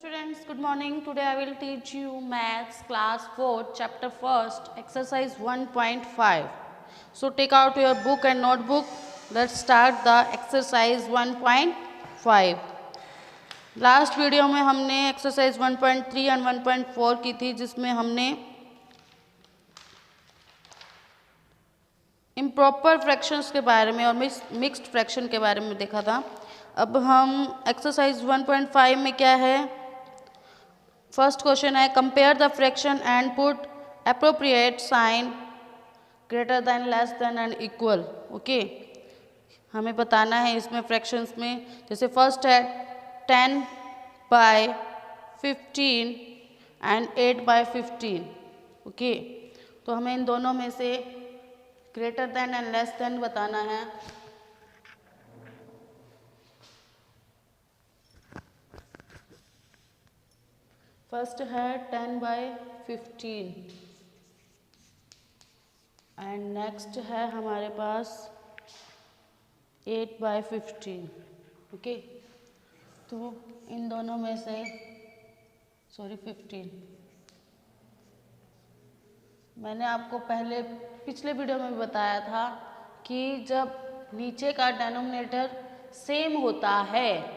Students, good morning. Today I will teach you Maths class 4 chapter 1st exercise 1.5. So take out your book and notebook. Let's start the exercise 1.5. Last video में हमने exercise 1.3 और 1.4 की थी, जिसमें हमने improper fractions के बारे में और मिक्स्ड फ्रैक्शन के बारे में देखा था। अब हम एक्सरसाइज 1.5 में क्या है, फर्स्ट क्वेश्चन है compare the fraction and put appropriate sign greater than, less than and equal. Okay, हमें बताना है इसमें फ्रैक्शंस में, जैसे फर्स्ट है 10/15 एंड 8/15। ओके, तो हमें इन दोनों में से greater than and less then बताना है। फर्स्ट है 10/15 एंड नेक्स्ट है हमारे पास 8/15। ओके, तो इन दोनों में से 15, मैंने आपको पिछले वीडियो में भी बताया था कि जब नीचे का डेनोमिनेटर सेम होता है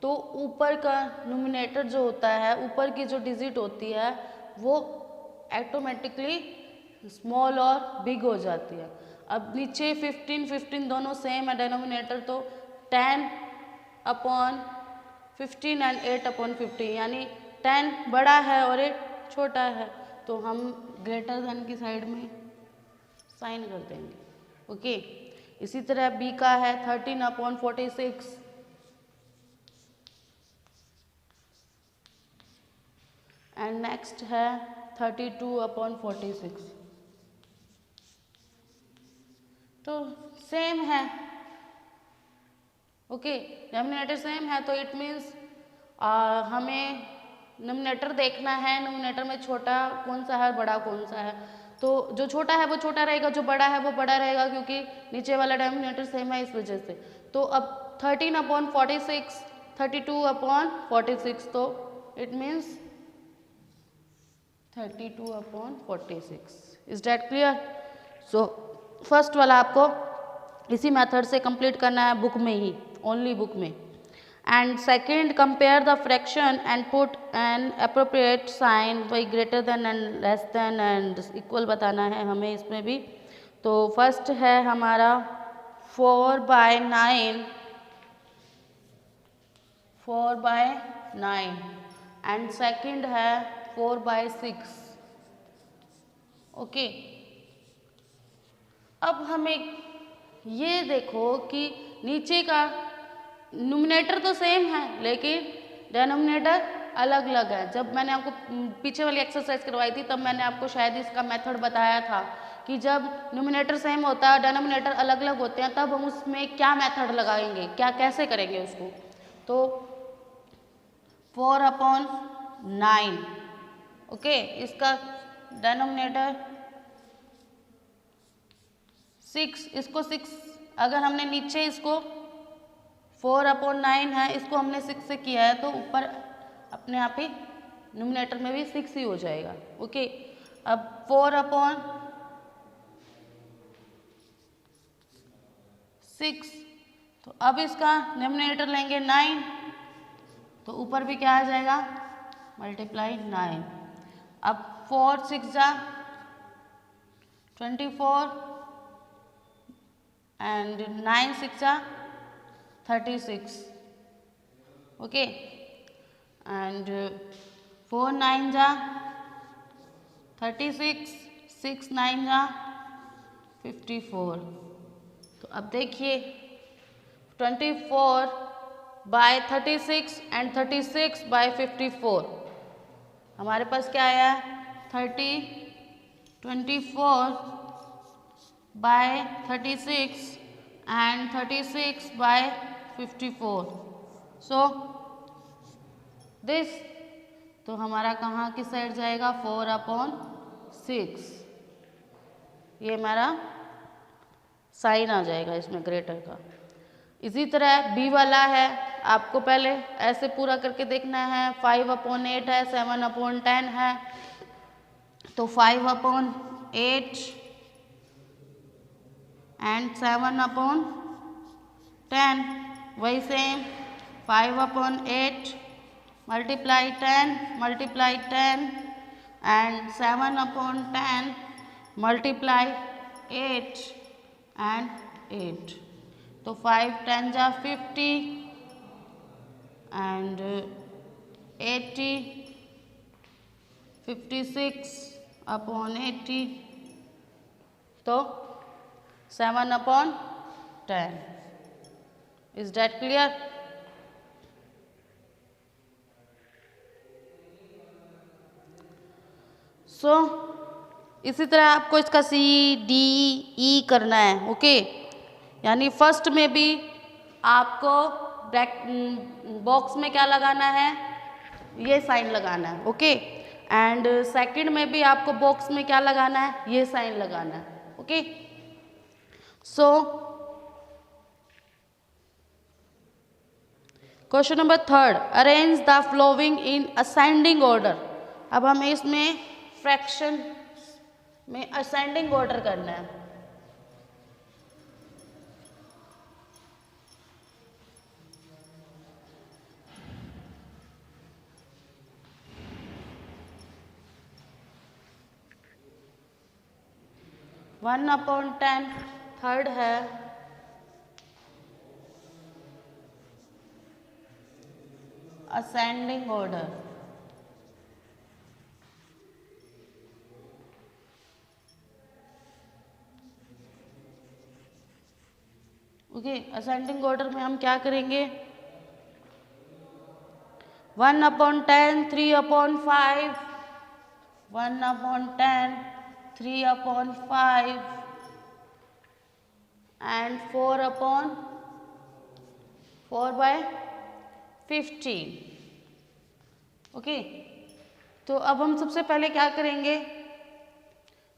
तो ऊपर का न्यूमरेटर जो होता है, ऊपर की जो डिजिट होती है वो ऑटोमेटिकली स्मॉल और बिग हो जाती है। अब नीचे 15 दोनों सेम है डेनोमिनेटर, तो 10/15 एंड 8/15, यानी 10 बड़ा है और 8 छोटा है, तो हम ग्रेटर देन की साइड में साइन कर देंगे। ओके, इसी तरह बी का है 13/46 एंड नेक्स्ट है 32/46। तो सेम है। ओके, डिनोमिनेटर सेम है तो इट मीन्स हमें न्यूमरेटर देखना है, न्यूमरेटर में छोटा कौन सा है, बड़ा कौन सा है। तो जो छोटा है वो छोटा रहेगा, जो बड़ा है वो बड़ा रहेगा, क्योंकि नीचे वाला डिनोमिनेटर सेम है, इस वजह से। तो अब 13/46 32/46, तो it means 32/46। Is that clear? So first वाला आपको इसी मेथड से कंप्लीट करना है, बुक में ही, ओनली बुक में। And second, compare the fraction and put an appropriate sign by greater than and less than and equal बताना है हमें इसमें भी। तो फर्स्ट है हमारा 4/9 एंड सेकेंड है 4/6। ओके, अब हमें ये देखो कि नीचे का न्यूमरेटर तो सेम है लेकिन डिनोमिनेटर अलग अलग है। जब मैंने आपको पीछे वाली एक्सरसाइज करवाई थी तब मैंने आपको शायद इसका मेथड बताया था कि जब न्यूमरेटर सेम होता है, डिनोमिनेटर अलग अलग होते हैं, तब हम उसमें क्या मेथड लगाएंगे, कैसे करेंगे उसको। तो 4/9, ओके, इसका डिनोमिनेटर 6, इसको 6, अगर हमने नीचे इसको 4/9 है, इसको हमने 6 से किया है, तो ऊपर अपने आप ही न्यूमरेटर में भी 6 ही हो जाएगा। ओके, अब 4/6, तो अब इसका न्यूमरेटर लेंगे 9, तो ऊपर भी क्या आ जाएगा, मल्टीप्लाई 9। अब 4/6 24 एंड 9/6 36। Okay, and 4/9 36, 6/9 54। तो अब देखिए 24/36 एंड 36/54, हमारे पास क्या आया है 24/36 and 36/54। सो दिस, तो हमारा कहाँ की साइड जाएगा, 4/6। ये हमारा साइन आ जाएगा इसमें ग्रेटर का। इसी तरह बी वाला है आपको पहले ऐसे पूरा करके देखना है। 5/8 है, 7/10 है, तो 5/8 एंड 7/10, वही same 5/8 multiply 10 and 7/10 multiply 8 and 8, तो 5 10 जा 50 एंड 80, 56/80, तो 7/10. Is that clear? So इसी तरह आपको इसका C, D, E करना है। ओके, यानी फर्स्ट में भी आपको बॉक्स में क्या लगाना है, ये साइन लगाना है। ओके, एंड सेकंड में भी आपको बॉक्स में क्या लगाना है, ये साइन लगाना है। Okay, so question number 3, arrange the following in ascending order. अब हमें इसमें फ्रैक्शन में असेंडिंग ऑर्डर करना है। वन अपॉन 10 थर्ड है, ascending order. Okay, ascending order में हम क्या करेंगे, 1/10 3/5, 1/10 3/5 एंड 4/4/15। ओके, तो अब हम सबसे पहले क्या करेंगे,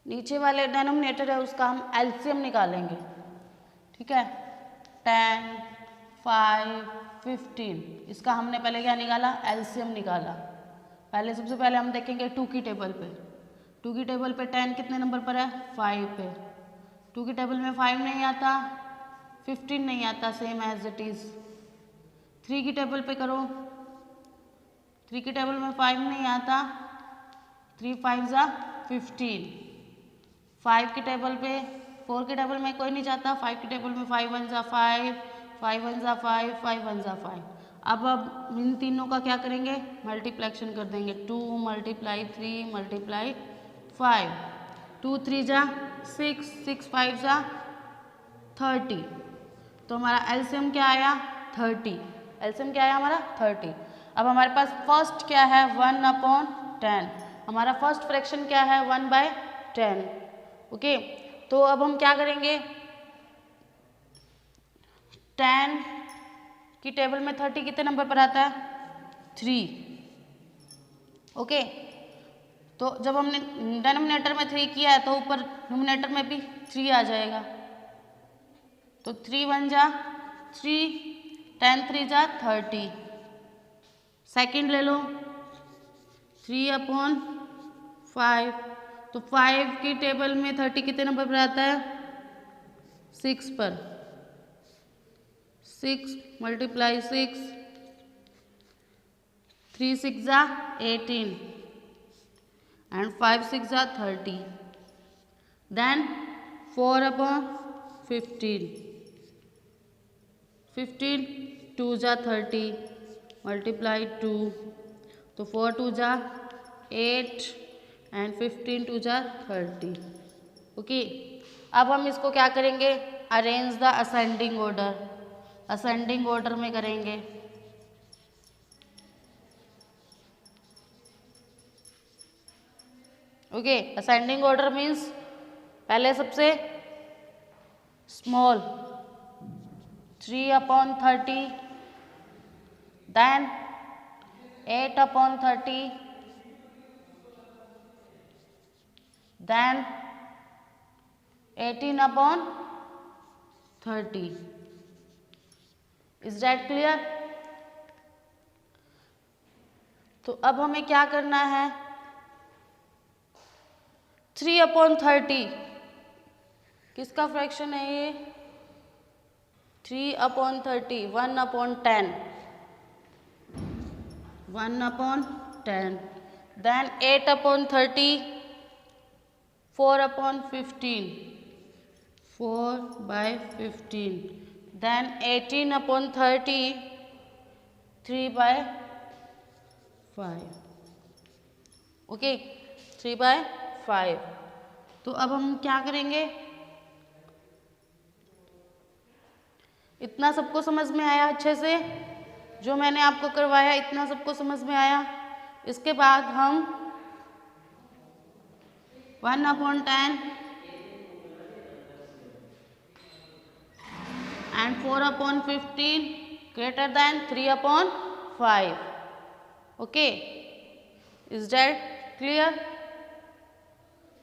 नीचे वाले डिनोमिनेटर है उसका हम एलसीएम निकालेंगे। ठीक है, 10 5 15, इसका हमने पहले क्या निकाला, एलसीएम निकाला। पहले सबसे पहले हम देखेंगे 2 की टेबल पे। 2 की टेबल पे 10 कितने नंबर पर है, 5 पे। 2 की टेबल में 5 नहीं आता, 15 नहीं आता, सेम एज इट इज। 3 की टेबल पे करो, 3 की टेबल में 5 नहीं आता, 3 5 जा 15। 5 की टेबल पे, 4 की टेबल में कोई नहीं जाता, 5 की टेबल में 5 1 जा 5, 5 1 जा 5, 5 1 जा 5। अब इन तीनों का क्या करेंगे, मल्टीप्लेक्शन कर देंगे। 2 मल्टीप्लाई 3 मल्टीप्लाई 5, 2 3 जा 6, 6 5 जा 30, तो हमारा एलसीएम क्या आया, 30। एलसीएम क्या आया हमारा, 30। अब हमारे पास फर्स्ट क्या है, 1/10। हमारा फर्स्ट फ्रैक्शन क्या है, 1/10। ओके, तो अब हम क्या करेंगे, 10 की टेबल में 30 कितने नंबर पर आता है, 3। ओके, तो जब हमने डिनोमिनेटर में 3 किया है तो ऊपर न्यूमरेटर में भी 3 आ जाएगा। तो 3 1 जा 3, 10 3 जा 30। सेकंड ले लो, 3/5, तो 5 की टेबल में 30 कितने नंबर पर आता है, 6 पर। 6 मल्टीप्लाई 6, 3 6 जा 18 एंड 5 6 जा 30। देन 4/15, 15 2 जा 30 मल्टीप्लाई 2, तो 4 2 जा 8 एंड 15 2 जा 30। ओके, अब हम इसको क्या करेंगे, arrange the ascending order. Ascending order में करेंगे। ओके, असेंडिंग ऑर्डर मीन्स पहले सबसे small 3/30, then 8/30, then 18/30। Is that clear? तो अब हमें क्या करना है, 3/30 किसका फ्रैक्शन है ये, 3/30, 1/10, 1/10, then 8/30, 4/15, 4/15, then 18/30, 3/5, ओके 3/5। तो अब हम क्या करेंगे, इतना सबको समझ में आया अच्छे से, जो मैंने आपको करवाया इतना सबको समझ में आया। इसके बाद हम 1/10 and 4/15 greater than 3/5, okay, is that clear.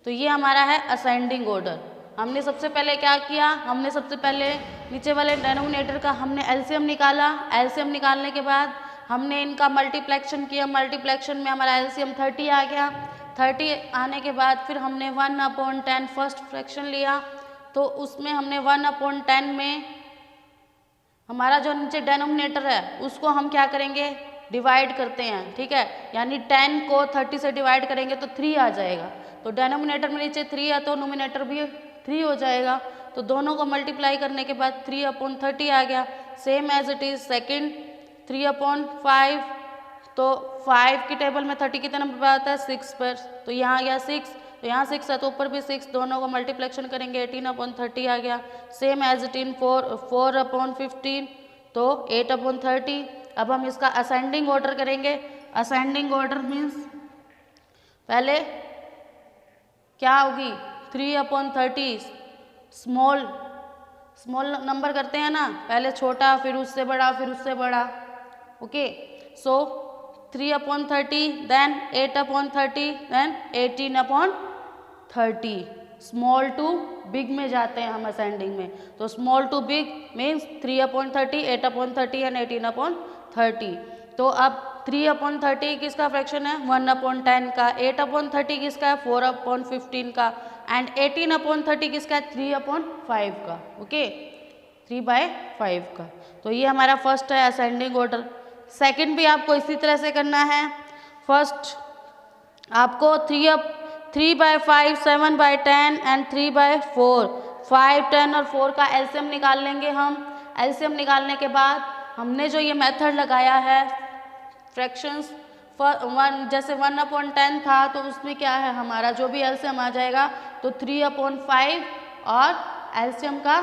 तो ये हमारा है असेंडिंग ऑर्डर। हमने सबसे पहले क्या किया, हमने सबसे पहले नीचे वाले डेनोमिनेटर का हमने एलसीएम निकाला, एलसीएम निकालने के बाद हमने इनका मल्टीप्लेक्शन किया, मल्टीप्लेक्शन में हमारा एलसीएम 30 आ गया। 30 आने के बाद फिर हमने 1/10 फर्स्ट फ्रैक्शन लिया, तो उसमें हमने 1/10 में हमारा जो नीचे डेनोमिनेटर है उसको हम क्या करेंगे, डिवाइड करते हैं, ठीक है, यानी 10 को 30 से डिवाइड करेंगे तो 3 आ जाएगा। तो डेनोमिनेटर में नीचे 3 है तो नोमिनेटर भी 3 हो जाएगा। तो दोनों को मल्टीप्लाई करने के बाद 3/30 आ गया। Same as it is second 3/5, तो 5 की टेबल में 30 कितने नंबर पर आता है, 6 पर, तो यहाँ आ गया 6, तो यहाँ 6 है तो ऊपर भी 6, दोनों को मल्टीप्लेक्शन करेंगे 18/30 आ गया। सेम एज इट इन 4/15, तो 8/30। अब हम इसका असेंडिंग ऑर्डर करेंगे। असेंडिंग ऑर्डर मीन्स पहले क्या होगी, 3/30 स्मॉल नंबर करते हैं ना, पहले छोटा फिर उससे बड़ा फिर उससे बड़ा, okay. So 3/30 then 8/30 then 18/30, small to big में जाते हैं हम असेंडिंग में। तो small to big means 3/30, 8/30 and 18/30। तो अब 3/30 किसका फ्रैक्शन है, 1/10 का, 8/30 किसका है, 4/15 का, एंड 18/30 किसका है, 3/5 का, ओके, 3/5 का। तो ये हमारा फर्स्ट है असेंडिंग ऑर्डर। सेकंड भी आपको इसी तरह से करना है। फर्स्ट आपको 3/5, 7/10 एंड 3/4, 5, 10 और 4 का एलसीएम निकाल लेंगे हम। एलसीएम निकालने के बाद हमने जो ये मेथड लगाया है फ्रैक्शंस, जैसे 1/10 था तो उसमें क्या है, हमारा जो भी एलसीएम आ जाएगा तो 3/5, और एलसीएम का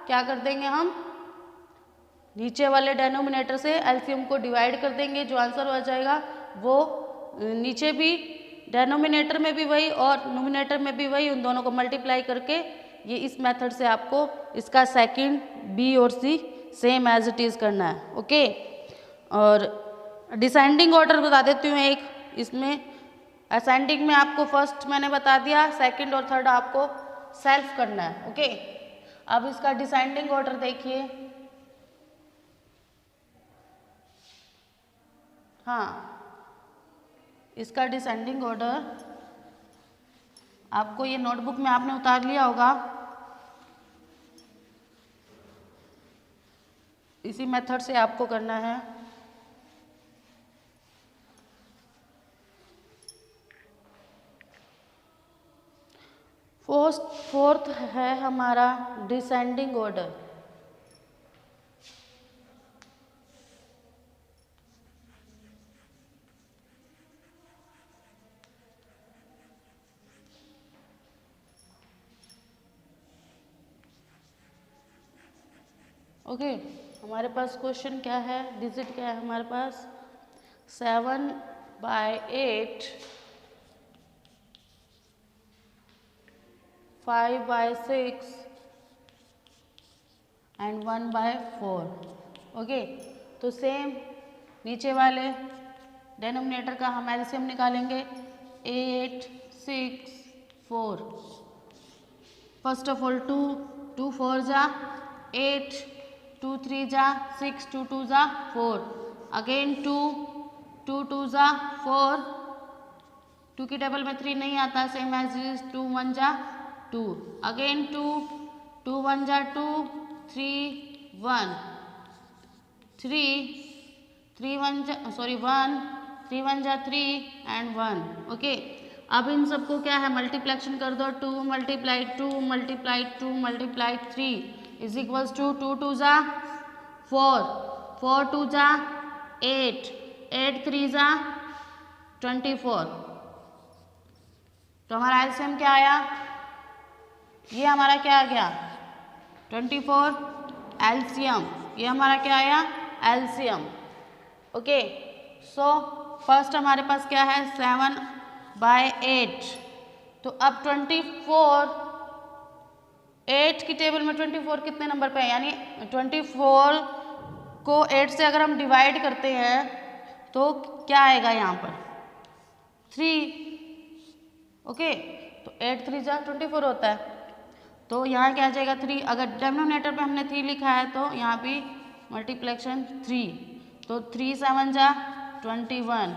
क्या कर देंगे हम, नीचे वाले डेनोमिनेटर से एलसीएम को डिवाइड कर देंगे, जो आंसर आ जाएगा वो नीचे भी डेनोमिनेटर में भी वही और नोमिनेटर में भी वही, उन दोनों को मल्टीप्लाई करके ये इस मेथड से आपको इसका सेकंड, बी और सी सेम एज इट इज़ करना है, ओके। और डिसेंडिंग ऑर्डर बता देती हूँ एक, इसमें असेंडिंग में आपको फर्स्ट मैंने बता दिया, सेकंड और थर्ड आपको सेल्फ करना है, ओके। अब इसका डिसेंडिंग ऑर्डर देखिए, हाँ, इसका डिसेंडिंग ऑर्डर आपको ये नोटबुक में आपने उतार लिया होगा, इसी मेथड से आपको करना है। फोर्थ है हमारा डिसेंडिंग ऑर्डर। ओके, हमारे पास क्वेश्चन क्या है, डिजिट क्या है हमारे पास, 7/8, 5/6 एंड 1/4, ओके। तो सेम नीचे वाले डेनोमिनेटर का हम एलसीएम निकालेंगे, 8, 6, 4। फर्स्ट ऑफ ऑल 2 4 जा 8, 2 3 जा 6, 2 2 जा 4, अगेन 2, 2 2 जा 4, 2 की टेबल में 3 नहीं आता, सेम एज इज 2 1 जा 2, अगेन 2 2 1 जा 2, 3 1 3 3 1 जा 1 3 1 जा 3 एंड 1। ओके, अब इन सबको क्या है मल्टीप्लेक्शन कर दो, 2 multiply 2 multiply 2 multiply 3 is equals to 2 2 जा 4, 4 2 जा 8, 8 3 जा 24। तो हमारा एलसीएम क्या आया, ये हमारा क्या आ गया 24 एलसीएम, ये हमारा क्या आया एलसीएम। ओके, सो फर्स्ट हमारे पास क्या है 7/8। तो अब 24 8 की टेबल में 24 कितने नंबर पे है, यानी 24 को 8 से अगर हम डिवाइड करते हैं तो क्या आएगा यहाँ पर 3। ओके, तो 8 3 जा 24 होता है, तो यहाँ क्या आ जाएगा 3। अगर डिनोमिनेटर पे हमने 3 लिखा है तो यहाँ भी मल्टीप्लेक्शन 3, तो 3 7 जा 21,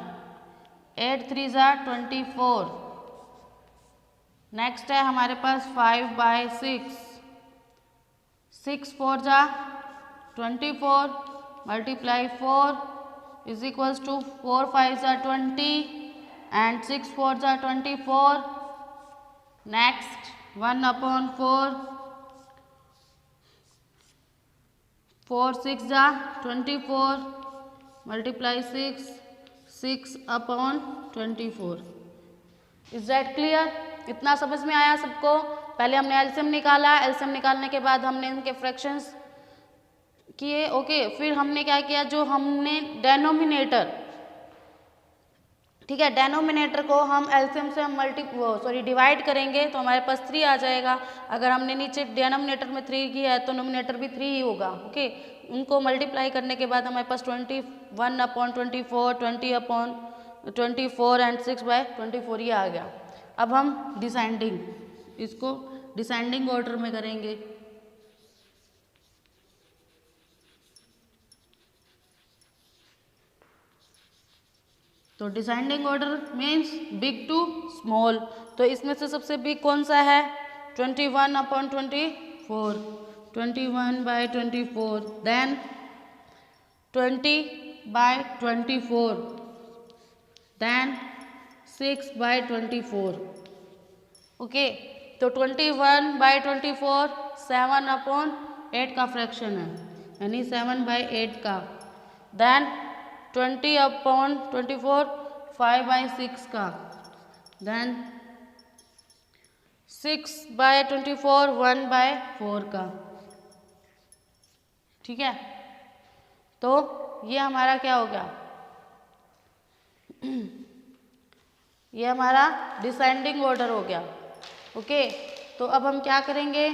8 3 जा 24। नेक्स्ट है हमारे पास 5/6, 6 4 जा 24 मल्टीप्लाई 4 इज इक्वल्स टू 4 5 जा 20 एंड 6 4 जा 24। नेक्स्ट 1/4, 4 6 जा 24 मल्टीप्लाई 6/24। Is that clear? इतना समझ में आया सबको? पहले हमने एलसीएम निकाला, एलसीएम निकालने के बाद हमने उनके फ्रैक्शंस किए। ओके, फिर हमने क्या किया, जो हमने डेनोमिनेटर, ठीक है, डेनोमिनेटर को हम एलसीएम से हम डिवाइड करेंगे तो हमारे पास 3 आ जाएगा। अगर हमने नीचे डेनोमिनेटर में 3 किया है तो नोमिनेटर भी 3 ही होगा। ओके, उनको मल्टीप्लाई करने के बाद हमारे पास 21/24, 20/24 एंड 6/24 ये आ गया। अब हम डिसेंडिंग, इसको डिसेंडिंग ऑर्डर में करेंगे। तो descending order means big to small. तो इसमें से सबसे बिग कौन सा है 21/24, 21/24, देन 20/24, देन 6/24। ओके, तो 21/24 7/8 का फ्रैक्शन है, यानी 7/8 का। देन 20/24 5/6 का, देन 6/24 1/4 का। ठीक है, तो ये हमारा क्या हो गया ये हमारा डिसेंडिंग ऑर्डर हो गया। ओके, तो अब हम क्या करेंगे,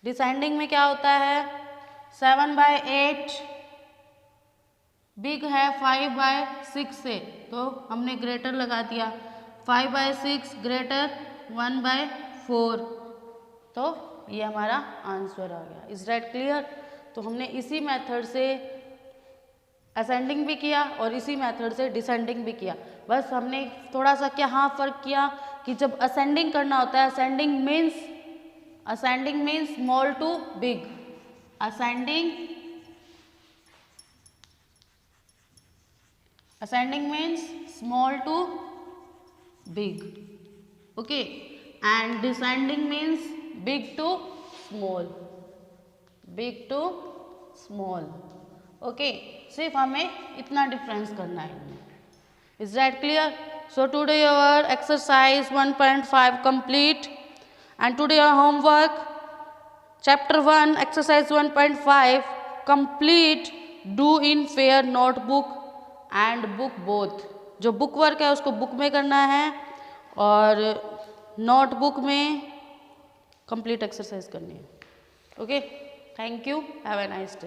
डिसेंडिंग में क्या होता है 7/8 बिग है 5/6 से, तो हमने ग्रेटर लगा दिया, 5/6 ग्रेटर 1/4, तो ये हमारा आंसर आ गया। Is that clear? तो हमने इसी मेथड से असेंडिंग भी किया और इसी मेथड से डिसेंडिंग भी किया। बस हमने थोड़ा सा क्या फ़र्क किया कि जब असेंडिंग करना होता है, ascending means small to big, ascending means small to big, okay, and descending means big to small, okay, सिर्फ हमें इतना डिफरेंस करना है। Is that clear? So today our exercise 1.5 complete, and today our homework chapter 1 exercise 1.5 complete, do in fair notebook and book both. जो book work है उसको book में करना है और नोटबुक में कंप्लीट एक्सरसाइज करनी है। Okay, thank you, have a nice day.